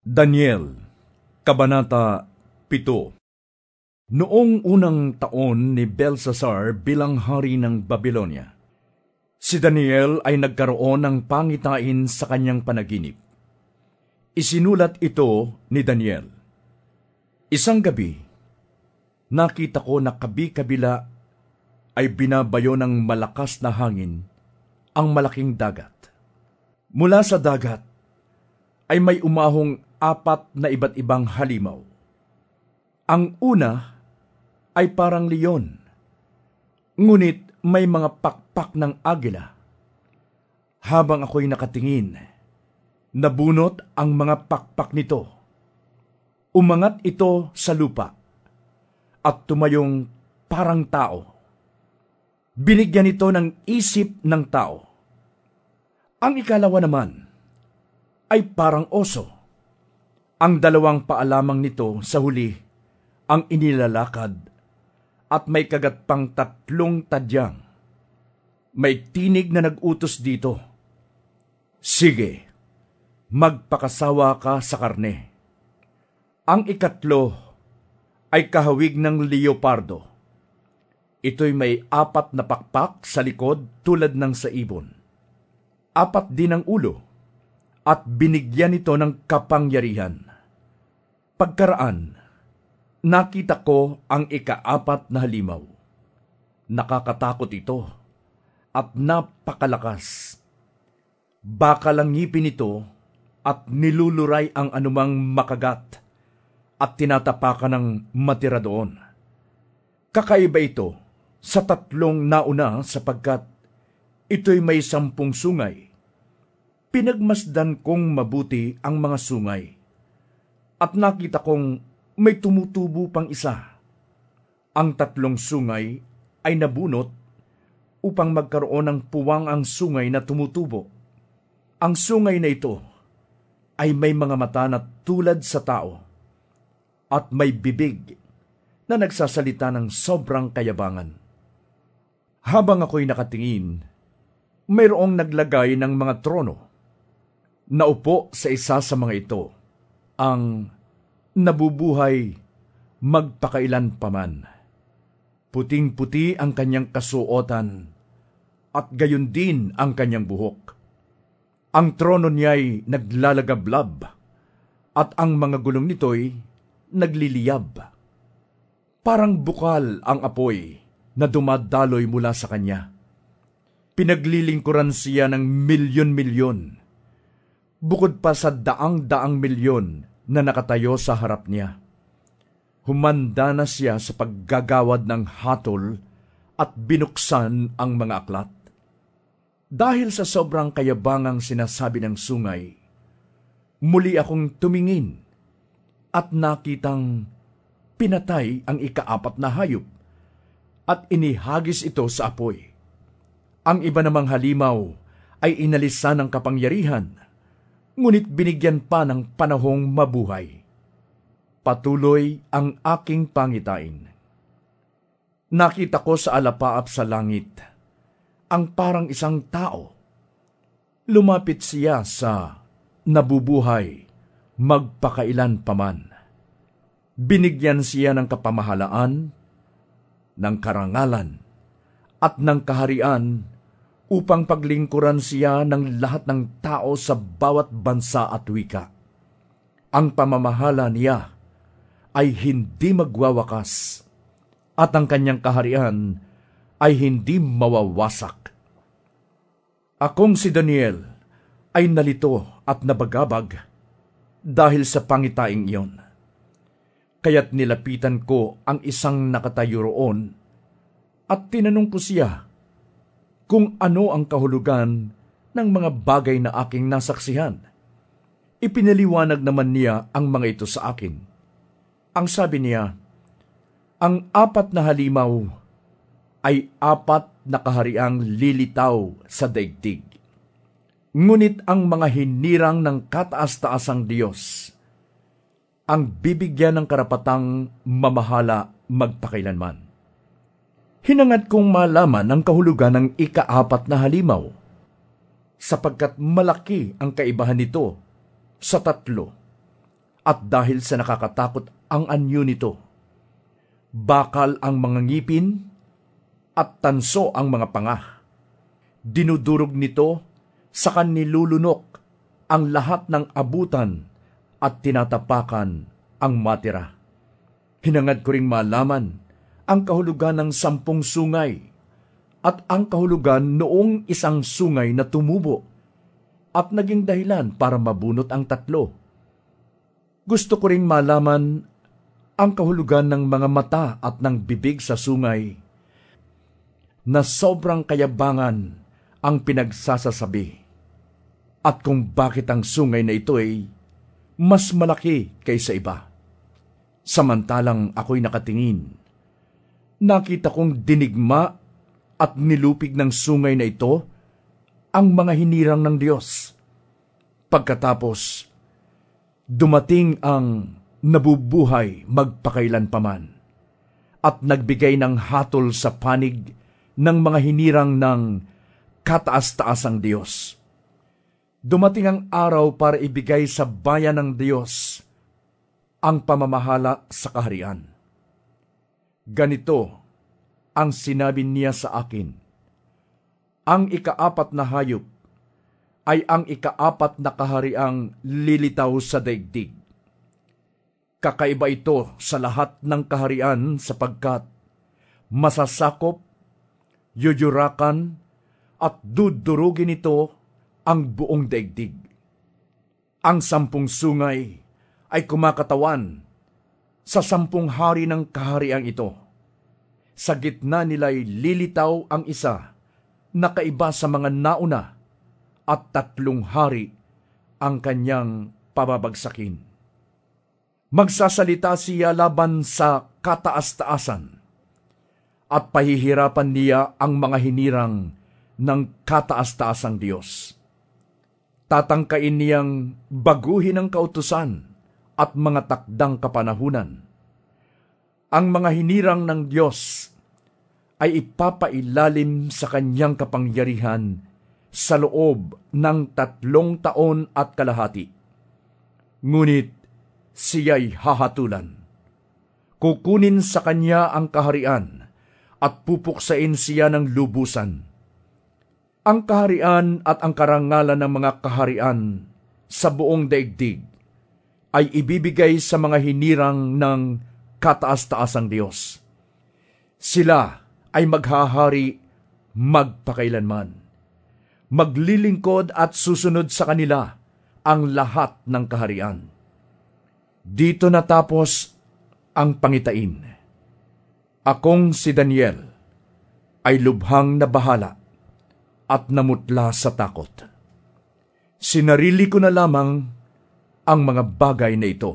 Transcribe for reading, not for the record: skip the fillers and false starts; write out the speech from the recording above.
Daniel, Kabanata 7. Noong unang taon ni Belshazzar bilang hari ng Babylonia, si Daniel ay nagkaroon ng pangitain sa kanyang panaginip. Isinulat ito ni Daniel. Isang gabi, nakita ko na kabi-kabila ay binabayo ng malakas na hangin ang malaking dagat. Mula sa dagat ay may umahong 4 na iba't ibang halimaw. Ang una ay parang leon, ngunit may mga pakpak ng agila. Habang ako'y nakatingin, nabunot ang mga pakpak nito. Umangat ito sa lupa at tumayong parang tao. Binigyan ito ng isip ng tao. Ang ikalawa naman ay parang oso. Ang 2 paa lamang nito sa huli ang inilalakad at may kagat pang 3 tadyang. May tinig na nag-utos dito, "Sige, magpakasawa ka sa karne." Ang ikatlo ay kahawig ng leopardo. Ito'y may 4 na pakpak sa likod tulad ng sa ibon. 4 din ang ulo at binigyan ito ng kapangyarihan. Pagkaraan, nakita ko ang ika-4 na halimaw. Nakakatakot ito at napakalakas. Bakal ang ngipin ito at niluluray ang anumang makagat at tinatapakan ng matira doon. Kakaiba ito sa 3 nauna sapagkat ito'y may 10 sungay. Pinagmasdan kong mabuti ang mga sungay at nakita kong may tumutubo pang isa. Ang 3 sungay ay nabunot upang magkaroon ng puwang ang sungay na tumutubo. Ang sungay na ito ay may mga mata na tulad sa tao at may bibig na nagsasalita ng sobrang kayabangan. Habang ako'y nakatingin, mayroong naglagay ng mga trono. Naupo sa isa sa mga ito ang nabubuhay magpakailan paman. Puting-puti ang kanyang kasuotan at gayon din ang kanyang buhok. Ang trono niya'y naglalagablab at ang mga gulong nito'y nagliliyab. Parang bukal ang apoy na dumadaloy mula sa kanya. Pinaglilingkuran siya ng milyon-milyon, bukod pa sa daang-daang milyon na nakatayo sa harap niya. Humanda na siya sa paggagawad ng hatol at binuksan ang mga aklat. Dahil sa sobrang kayabangang sinasabi ng sungay, muli akong tumingin at nakitang pinatay ang ika-4 na hayop at inihagis ito sa apoy. Ang iba namang halimaw ay inalisan ng kapangyarihan, ngunit binigyan pa ng panahong mabuhay. Patuloy ang aking pangitain. Nakita ko sa alapaap sa langit ang parang isang tao. Lumapit siya sa nabubuhay magpakailan paman. Binigyan siya ng kapamahalaan, ng karangalan, at ng kaharian upang paglingkuran siya ng lahat ng tao sa bawat bansa at wika. Ang pamamahala niya ay hindi magwawakas, at ang kanyang kaharian ay hindi mawawasak. Akong si Daniel ay nalito at nabagabag dahil sa pangitaing iyon. Kaya't nilapitan ko ang isang nakatayo roon at tinanong ko siya kung ano ang kahulugan ng mga bagay na aking nasaksihan. Ipinaliwanag naman niya ang mga ito sa akin. Ang sabi niya, ang 4 na halimaw ay 4 na kahariang lilitaw sa daigdig. Ngunit ang mga hinirang ng kataas-taasang Diyos ang bibigyan ng karapatang mamahala magpakailanman. Hinangad kong malaman ang kahulugan ng ika-4 na halimaw, sapagkat malaki ang kaibahan nito sa 3. at dahil sa nakakatakot ang anyo nito, bakal ang mga ngipin at tanso ang mga panga. Dinudurog nito sa kanilulunok ang lahat ng abutan at tinatapakan ang matira. Hinangad ko ring malaman ang kahulugan ng 10 sungay at ang kahulugan noong isang sungay na tumubo at naging dahilan para mabunot ang 3. Gusto ko ring malaman ang kahulugan ng mga mata at ng bibig sa sungay na sobrang kayabangan ang pinagsasasabi at kung bakit ang sungay na ito ay mas malaki kaysa iba. Samantalang ako'y nakatingin, nakita kong dinigma at nilupig ng sungay na ito ang mga hinirang ng Diyos. Pagkatapos, dumating ang nabubuhay magpakailanpaman at nagbigay ng hatol sa panig ng mga hinirang ng kataas-taasang Diyos. Dumating ang araw para ibigay sa bayan ng Diyos ang pamamahala sa kaharian. Ganito ang sinabi niya sa akin: ang ika-4 na hayop ay ang ika-4 na kahariang lilitaw sa daigdig. Kakaiba ito sa lahat ng kaharian sapagkat masasakop, yuyurakan, at dudurugin ito ang buong daigdig. Ang 10 sungay ay kumakatawan sa 10 hari ng kahariang ito. Sa gitna nila'y lilitaw ang isa na kaiba sa mga nauna at 3 hari ang kanyang pababagsakin. Magsasalita siya laban sa kataas-taasan at pahihirapan niya ang mga hinirang ng kataas-taasang Diyos. Tatangkain niyang baguhin ang kautusan at mga takdang kapanahunan. Ang mga hinirang ng Diyos ay ipapailalim sa kanyang kapangyarihan sa loob ng 3 taon at kalahati. Ngunit siya'y hahatulan. Kukunin sa kanya ang kaharian at pupuksain siya ng lubusan. Ang kaharian at ang karangalan ng mga kaharian sa buong daigdig ay ibibigay sa mga hinirang ng kataas-taasang Diyos. Sila ay maghahari magpakailanman. Maglilingkod at susunod sa kanila ang lahat ng kaharian. Dito natapos ang pangitain. Akong si Daniel ay lubhang nabahala at namutla sa takot. Sinarili ko na lamang ang mga bagay na ito.